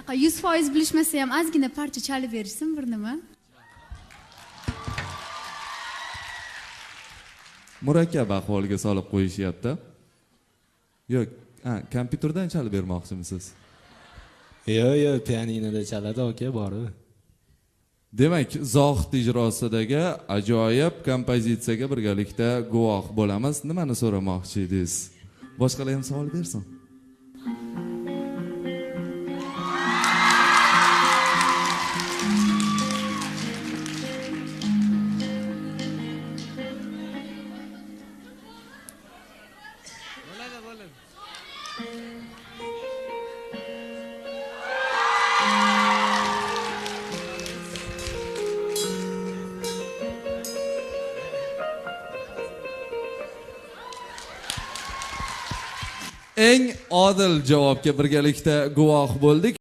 100% bilishmasa ham ozgina parcha chalib berishsin bir nima. Murakkab ahvolga solib qo'yishyapti. Yo'q, kompyuterdan chalib bermoqchimisiz? Yo'q, pianinada chaladi aka, borib. Demak, Zohid ijrosidagi ajoyib kompozitsiyaga birgalikda guvoh bo'lamiz. Nimani so'ramoqchi edingiz? Boshqalar ham savol bersin. Eng odil javobga birgalikda guvoh bo'ldik.